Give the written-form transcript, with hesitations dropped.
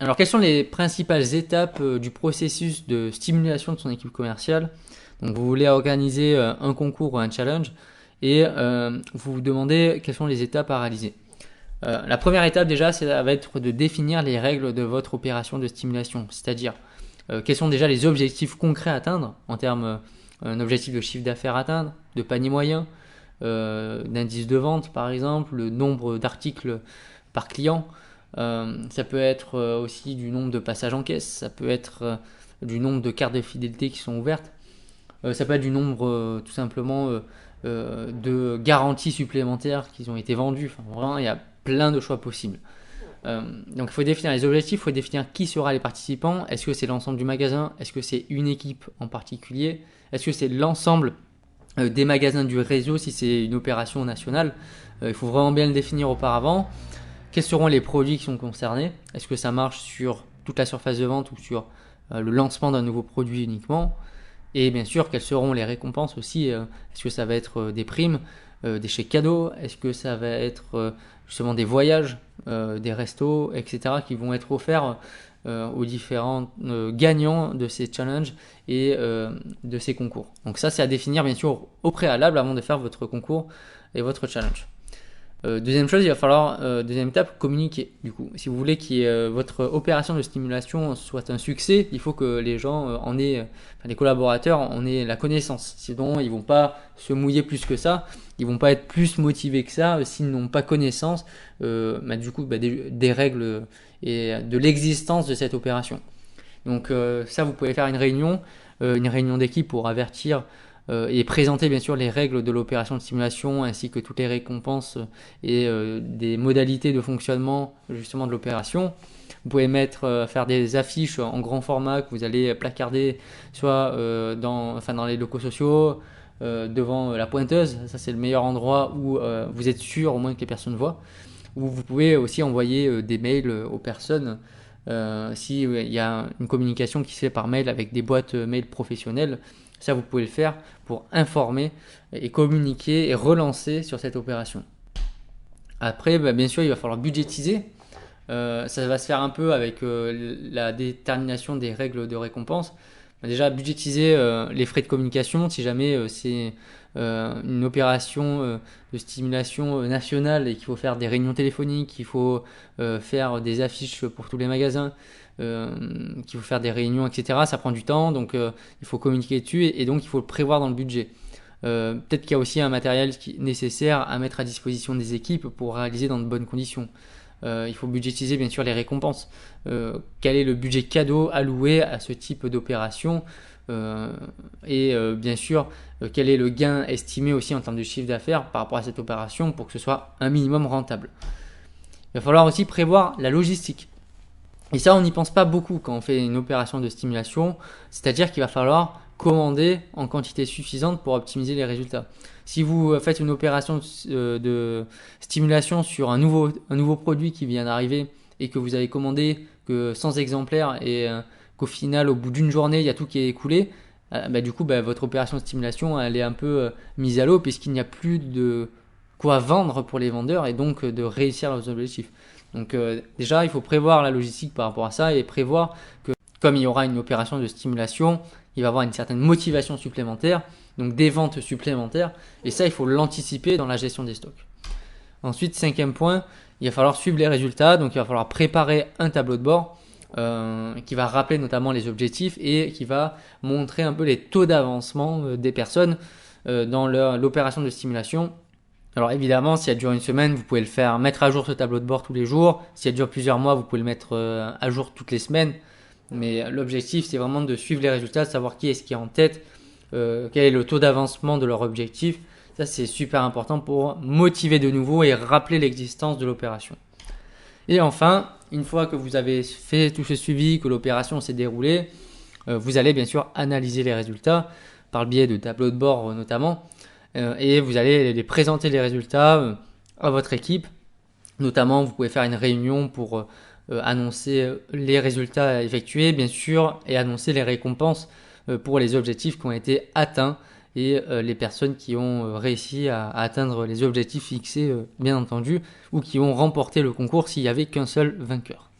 Alors, quelles sont les principales étapes du processus de stimulation de son équipe commerciale? Donc, vous voulez organiser un concours ou un challenge et vous vous demandez quelles sont les étapes à réaliser. La première étape déjà, ça va être de définir les règles de votre opération de stimulation, c'est-à-dire quels sont déjà les objectifs concrets à atteindre en termes un objectif de chiffre d'affaires à atteindre, de panier moyen, d'indice de vente par exemple, le nombre d'articles par client. Ça peut être aussi du nombre de passages en caisse, ça peut être du nombre de cartes de fidélité qui sont ouvertes, ça peut être du nombre tout simplement de garanties supplémentaires qui ont été vendues. Enfin, vraiment, il y a plein de choix possibles. Donc il faut définir les objectifs, il faut définir qui sera les participants. Est-ce que c'est l'ensemble du magasin? Est-ce que c'est une équipe en particulier? Est-ce que c'est l'ensemble des magasins du réseau si c'est une opération nationale? Il faut vraiment bien le définir auparavant. Quels seront les produits qui sont concernés? Est-ce que ça marche sur toute la surface de vente ou sur le lancement d'un nouveau produit uniquement? Et bien sûr, quelles seront les récompenses aussi? Est-ce que ça va être des primes, des chèques cadeaux? Est-ce que ça va être justement des voyages, des restos, etc. qui vont être offerts aux différents gagnants de ces challenges et de ces concours? Donc ça, c'est à définir bien sûr au préalable avant de faire votre concours et votre challenge. Deuxième chose, il va falloir, deuxième étape, communiquer. Du coup, si vous voulez que votre opération de stimulation soit un succès, il faut que les gens en aient, enfin, les collaborateurs en aient la connaissance. Sinon, ils vont pas se mouiller plus que ça, ils vont pas être plus motivés que ça s'ils n'ont pas connaissance, du coup, des règles et de l'existence de cette opération. Donc ça, vous pouvez faire une réunion d'équipe pour avertir et présenter bien sûr les règles de l'opération de simulation ainsi que toutes les récompenses et des modalités de fonctionnement justement de l'opération. Vous pouvez faire des affiches en grand format que vous allez placarder soit dans les locaux sociaux, devant la pointeuse. Ça, c'est le meilleur endroit où vous êtes sûr au moins que les personnes voient. Ou vous pouvez aussi envoyer des mails aux personnes si il y a une communication qui se fait par mail avec des boîtes mail professionnelles. Ça, vous pouvez le faire pour informer et communiquer et relancer sur cette opération. Après, bien sûr, il va falloir budgétiser. Ça va se faire un peu avec la détermination des règles de récompense. Déjà, budgétiser les frais de communication si jamais c'est une opération de stimulation nationale et qu'il faut faire des réunions téléphoniques, qu'il faut faire des affiches pour tous les magasins, qu'il faut faire des réunions, etc. Ça prend du temps, donc il faut communiquer dessus et donc il faut le prévoir dans le budget. Peut-être qu'il y a aussi un matériel nécessaire à mettre à disposition des équipes pour réaliser dans de bonnes conditions. Il faut budgétiser bien sûr les récompenses. Quel est le budget cadeau alloué à ce type d'opération et bien sûr quel est le gain estimé aussi en termes de chiffre d'affaires par rapport à cette opération pour que ce soit un minimum rentable. Il va falloir aussi prévoir la logistique. Et ça, on n'y pense pas beaucoup quand on fait une opération de stimulation, c'est-à-dire qu'il va falloir commander en quantité suffisante pour optimiser les résultats. Si vous faites une opération de stimulation sur un nouveau produit qui vient d'arriver et que vous avez commandé que 100 exemplaires et qu'au final, au bout d'une journée, il y a tout qui est écoulé, du coup, votre opération de stimulation, elle est un peu mise à l'eau puisqu'il n'y a plus de quoi vendre pour les vendeurs et donc de réussir leurs objectifs. Donc déjà, il faut prévoir la logistique par rapport à ça et prévoir que comme il y aura une opération de stimulation, il va y avoir une certaine motivation supplémentaire, donc des ventes supplémentaires, et ça, il faut l'anticiper dans la gestion des stocks. Ensuite, cinquième point, il va falloir suivre les résultats, donc il va falloir préparer un tableau de bord qui va rappeler notamment les objectifs et qui va montrer un peu les taux d'avancement des personnes dans l'opération de stimulation. Alors évidemment, si elle dure une semaine, vous pouvez le faire mettre à jour ce tableau de bord tous les jours. Si elle dure plusieurs mois, vous pouvez le mettre à jour toutes les semaines. Mais l'objectif, c'est vraiment de suivre les résultats, de savoir qui est-ce qui est en tête, quel est le taux d'avancement de leur objectif. Ça, c'est super important pour motiver de nouveau et rappeler l'existence de l'opération. Et enfin, une fois que vous avez fait tout ce suivi, que l'opération s'est déroulée, vous allez bien sûr analyser les résultats par le biais de tableaux de bord notamment. Et vous allez les présenter les résultats à votre équipe. Notamment, vous pouvez faire une réunion pour annoncer les résultats effectués, bien sûr, et annoncer les récompenses pour les objectifs qui ont été atteints et les personnes qui ont réussi à atteindre les objectifs fixés, bien entendu, ou qui ont remporté le concours s'il n'y avait qu'un seul vainqueur.